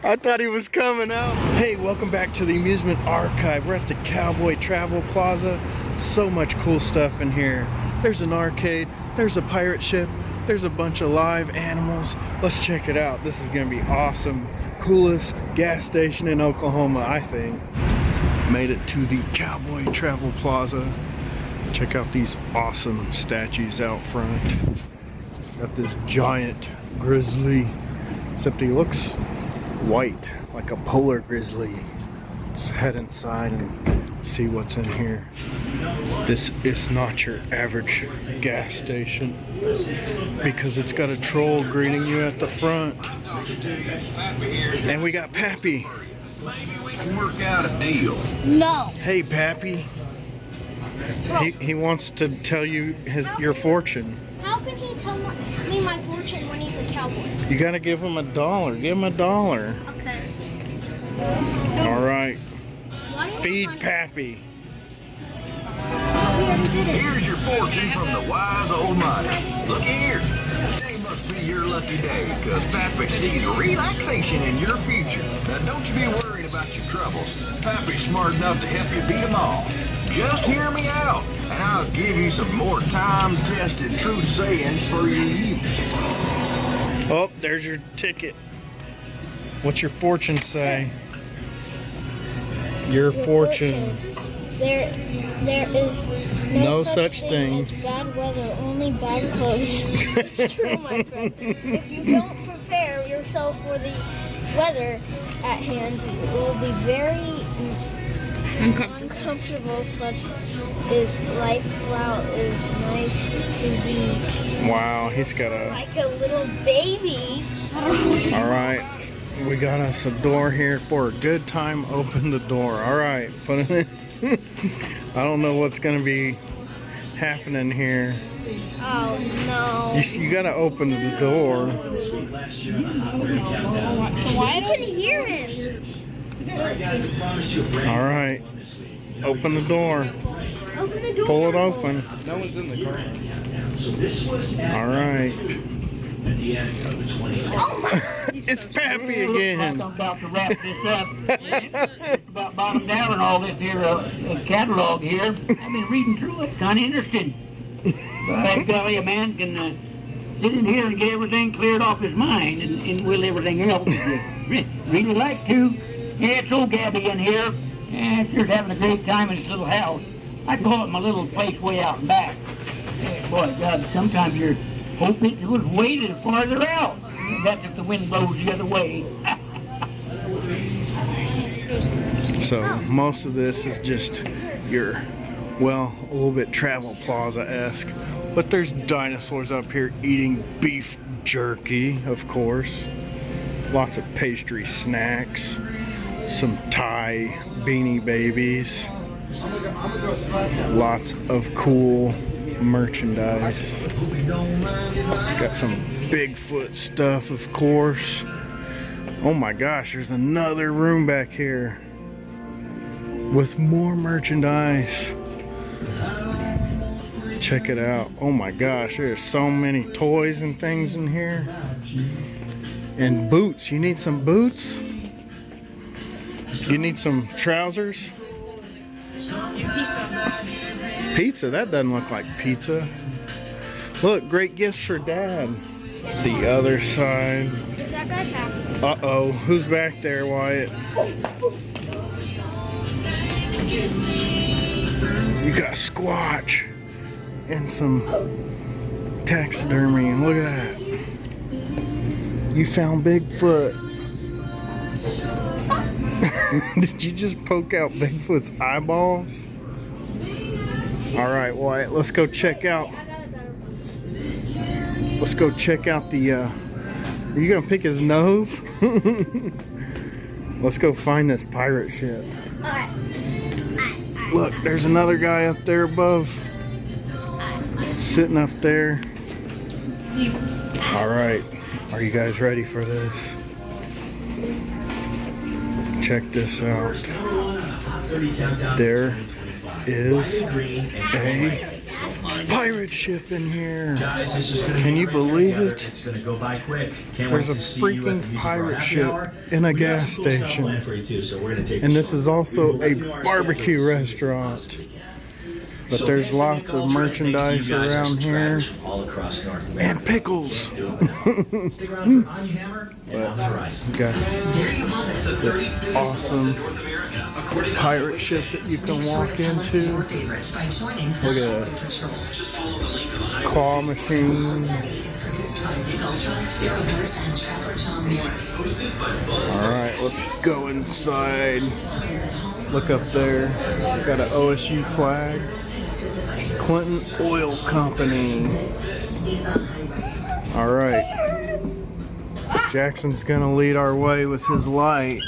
I thought he was coming out. Hey, welcome back to the Amusement Archive. We're at the Cowboy Travel Plaza. So much cool stuff in here. There's an arcade, there's a pirate ship, there's a bunch of live animals. Let's check it out. This is gonna be awesome. Coolest gas station in Oklahoma, I think. Made it to the Cowboy Travel Plaza. Check out these awesome statues out front. Got this giant grizzly, except he looks white, like a polar grizzly. Let's head inside and see what's in here. This is not your average gas station because it's got a troll greeting you at the front. And we got Pappy. Maybe we can work out a deal. No. Hey Pappy. He wants to tell you your fortune. How can he tell me my fortune when he's a cowboy? You gotta give him $1. Give him $1. Okay. All right. Feed Pappy. Here's your fortune from the wise old miner. Look here. Today must be your lucky day, because Pappy sees relaxation in your future. Now don't you be worried about your troubles. Pappy's smart enough to help you beat them all. Just hear me out, and I'll give you some more time-tested truth sayings for your use. Oh, there's your ticket. What's your fortune say? Your fortune. There is no such thing as bad weather, only bad clothes. It's true, my friend. If you don't prepare yourself for the weather at hand, you will be very uncomfortable. Such is life. Wow, is nice to be. Wow, he's got like a little baby. All right. We got us a door here for a good time. Open the door. All right, put it in. I don't know what's gonna be happening here. Oh no! You gotta open the door. Why don't you hear him? All right, open the door. Open the door. Pull it open. No one's in the car. All right. Oh my! It's Pappy again. I'm about to wrap this up. It's about bottom down and all this here catalog here. I've been reading through it. Kind of interesting. But golly, a man can sit in here and get everything cleared off his mind, and will everything else if you really like to. Yeah, it's old Gabby in here, and it's just having a great time in his little house. I call it my little place way out and back. Boy, God, sometimes you're hoping it was way farther out. That's if the wind blows the other way. So most of this is just your, well, a little bit Travel Plaza-esque. But there's dinosaurs up here eating beef jerky, of course. Lots of pastry snacks. Some Thai Beanie Babies. Lots of cool merchandise. Got some Bigfoot stuff, of course. Oh my gosh, there's another room back here with more merchandise. Check it out. Oh my gosh, there's so many toys and things in here. And boots. You need some boots? You need some trousers? Pizza? That doesn't look like pizza. Look, great gifts for Dad. The other side. Is that guy passing? Uh-oh. Who's back there, Wyatt? You got Squatch and some taxidermy. And look at that. You found Bigfoot. Did you just poke out Bigfoot's eyeballs? All right, Wyatt, let's go check out. Let's go check out the, are you gonna pick his nose? Let's go find this pirate ship. Alright. Look, there's another guy up there above. Sitting up there. All right, are you guys ready for this? Check this out. There is a pirate ship in here. Guys, this is gonna Can be you great believe together. it? It's gonna go by quick. Can't There's wait a to see you at the freaking Music pirate Happy ship Hour. in a We got gas some cool stuff station. planned for you too, so we're gonna take And you this is somewhere. also We a will let you know our barbecue schedules as restaurant. soon as we can. But So there's thanks to lots the of culture, and merchandise thanks to you guys, our around here. subscribers all across North America. And pickles. Stick around for Anya Hammer and On the Horizon. Got this awesome pirate ship that you can walk into. Look at this. Claw machines. Alright, let's go inside. Look up there. Got an OSU flag. Clinton Oil Company. Alright. Jackson's gonna lead our way with his light.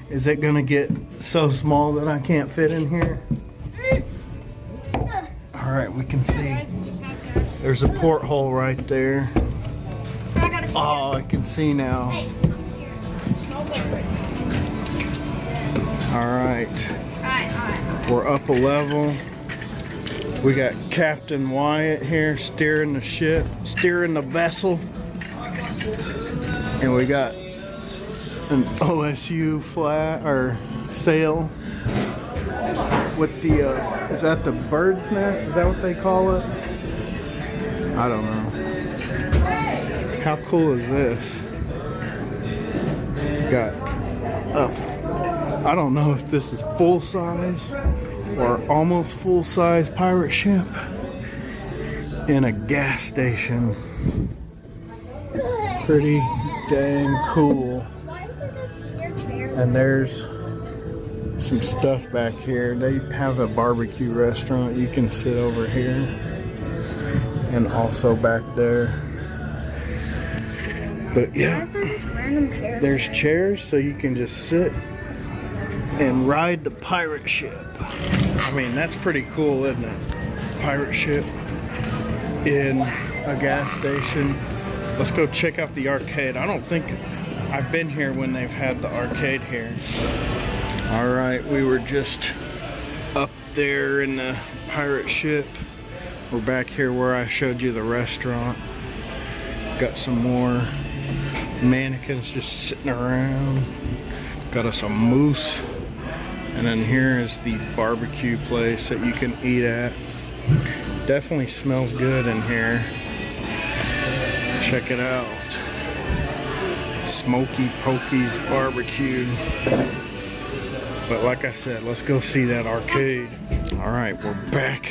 Is it gonna get so small that I can't fit in here? Alright, we can see. There's a porthole right there. Oh, I can see now. Alright. We're up a level. We got Captain Wyatt here steering the ship, steering the vessel. And we got an OSU flag or sail with the is that the bird's nest? Is that what they call it? I don't know. How cool is this? Got I don't know if this is full size or almost full size pirate ship in a gas station. Pretty dang cool. And there's some stuff back here. They have a barbecue restaurant. You can sit over here and also back there. But yeah, there's chairs so you can just sit and ride the pirate ship. I mean, that's pretty cool, isn't it? Pirate ship in a gas station. Let's go check out the arcade. I don't think I've been here when they've had the arcade here. All right, we were just up there in the pirate ship. We're back here where I showed you the restaurant. Got some more mannequins just sitting around. Got us a moose. And then here is the barbecue place that you can eat at. Definitely smells good in here. Check it out. Smokey Pokey's barbecue. But like I said, let's go see that arcade. All right, we're back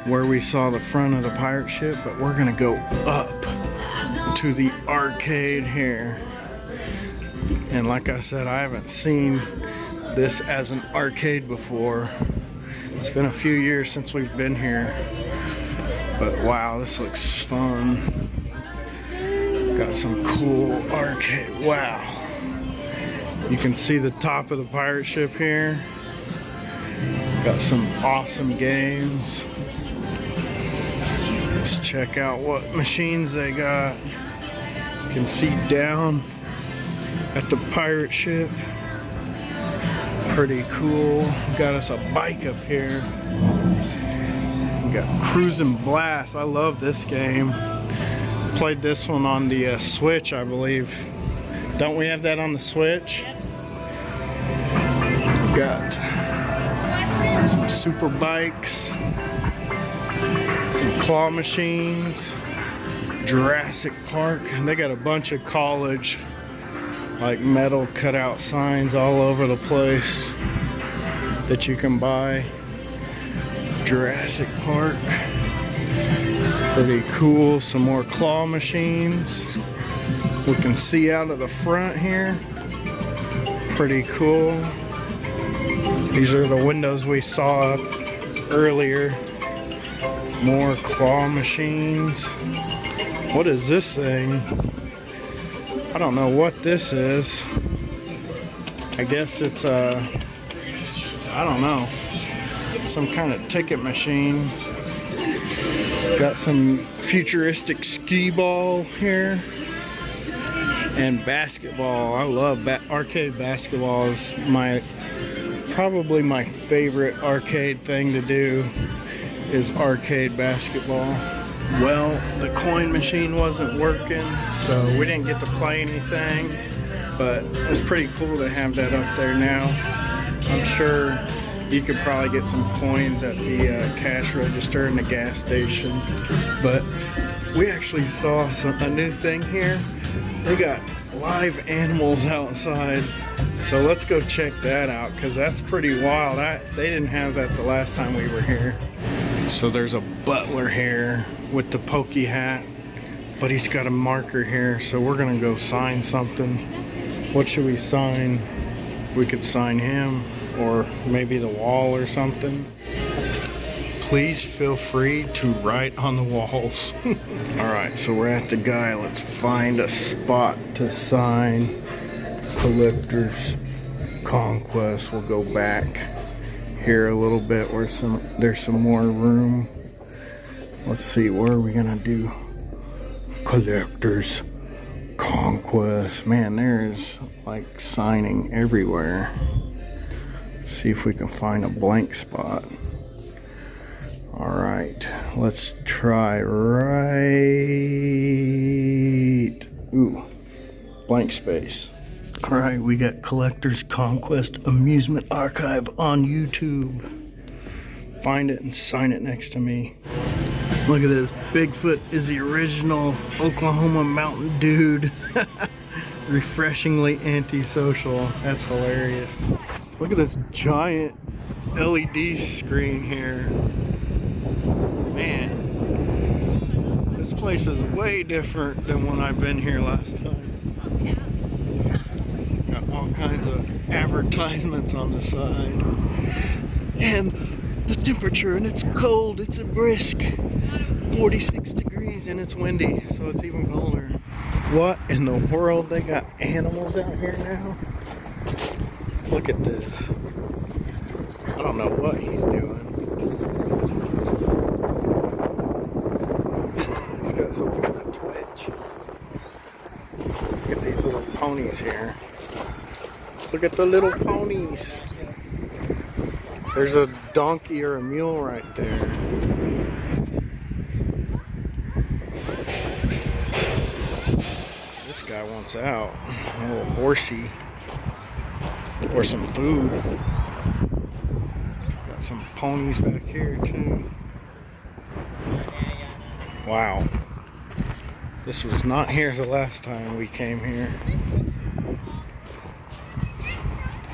where we saw the front of the pirate ship, but we're gonna go up to the arcade here. And like I said, I haven't seen this as an arcade before. It's been a few years since we've been here, but wow, this looks fun. Got some cool arcade. Wow, you can see the top of the pirate ship here. Got some awesome games. Let's check out what machines they got. You can see down at the pirate ship. Pretty cool. Got us a bike up here. We got Cruising Blast. I love this game. Played this one on the Switch, I believe. Don't we have that on the Switch? Got some super bikes, some claw machines, Jurassic Park. And they got a bunch of college like metal cutout signs all over the place that you can buy. Jurassic Park. Pretty cool. Some more claw machines. We can see out of the front here. Pretty cool. These are the windows we saw earlier. More claw machines. What is this thing? I don't know what this is. I guess it's I don't know. Some kind of ticket machine. Got some futuristic skee ball here. And basketball. I love arcade basketball. Is my Probably my favorite arcade thing to do is arcade basketball. Well, the coin machine wasn't working, so we didn't get to play anything, but it's pretty cool to have that up there now. I'm sure you could probably get some coins at the cash register in the gas station, but we actually saw a new thing here. They got live animals outside, so let's go check that out because that's pretty wild. They didn't have that the last time we were here. So there's a butler here with the pokey hat, but he's got a marker here, so we're gonna go sign something. What should we sign? We could sign him or maybe the wall or something. Please feel free to write on the walls. Alright, so we're at the guy. Let's find a spot to sign. Collector's Conquest. We'll go back here a little bit where there's some more room. Let's see, where are we gonna do Collector's Conquest? Man, there's like signing everywhere. Let's see if we can find a blank spot. Alright, let's try right. Ooh, blank space. Alright, we got Collector's Conquest Amusement Archive on YouTube. Find it and sign it next to me. Look at this. Bigfoot is the original Oklahoma mountain dude. Refreshingly antisocial. That's hilarious. Look at this giant LED screen here. Man, this place is way different than when I've been here last time. Got all kinds of advertisements on the side. And the temperature, and it's cold, it's a brisk 46 degrees and it's windy, so it's even colder. What in the world? They got animals out here now? Look at this. I don't know what he's doing. He's got some kind of twitch. Look at these little ponies here. Look at the little ponies. There's a donkey or a mule right there. This guy wants out. A little horsey. Or some food. Got some ponies back here too. Wow. This was not here the last time we came here.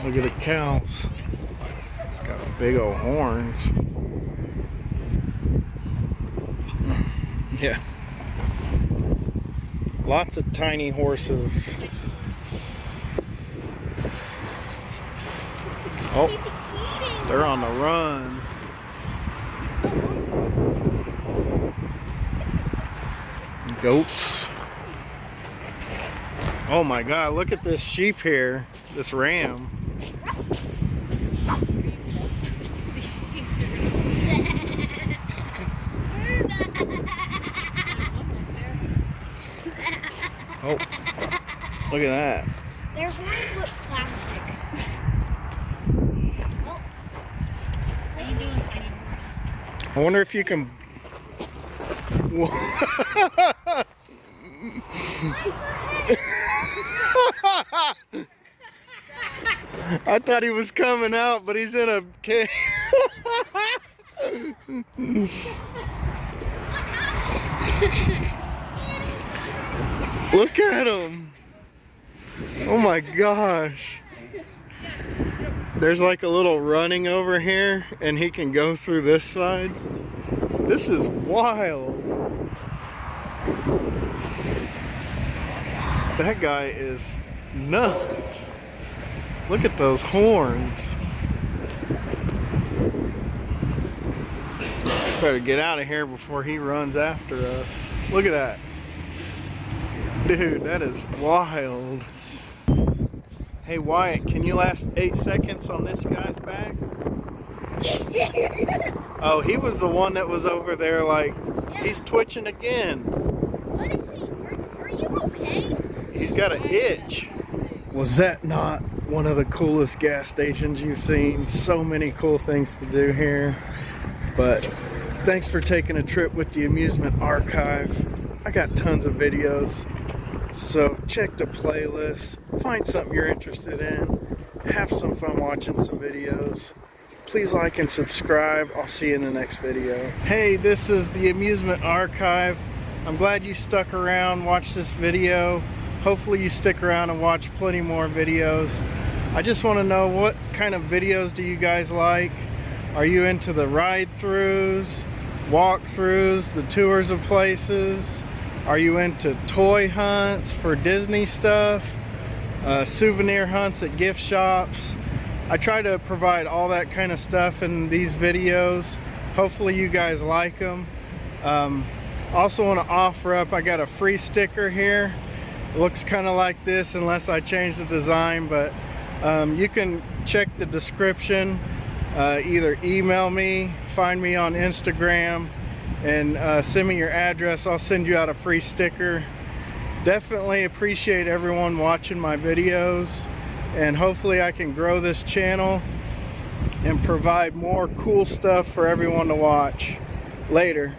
Look at the cows. Got big old horns. Yeah. Lots of tiny horses. Oh, they're on the run. Goats. Oh my God, look at this sheep here. This ram. Oh, look at that. Their horns look plastic. Oh. What are you doing, tiny horse? I wonder if you can. I thought he was coming out, but he's in a cage. Look at him. Oh my gosh. There's like a little running over here, and he can go through this side. This is wild. That guy is nuts. Look at those horns. Better get out of here before he runs after us. Look at that. Dude, that is wild. Hey Wyatt, can you last 8 seconds on this guy's back? Oh, he was the one that was over there like, he's twitching again. What is he? Are you okay? He's got an itch. Was that not one of the coolest gas stations you've seen. So many cool things to do here. But thanks for taking a trip with the Amusement Archive. I got tons of videos, so check the playlist, find something you're interested in, have some fun watching some videos. Please like and subscribe. I'll see you in the next video. Hey, this is the Amusement Archive. I'm glad you stuck around, watched this video. Hopefully you stick around and watch plenty more videos. I just want to know, what kind of videos do you guys like? Are you into the ride-throughs, walk-throughs, the tours of places? Are you into toy hunts for Disney stuff? Souvenir hunts at gift shops? I try to provide all that kind of stuff in these videos. Hopefully you guys like them. Also want to offer up, I got a free sticker here. It looks kind of like this unless I change the design, but you can check the description. Either email me, find me on Instagram, and send me your address. I'll send you out a free sticker. Definitely appreciate everyone watching my videos, and hopefully I can grow this channel and provide more cool stuff for everyone to watch. Later.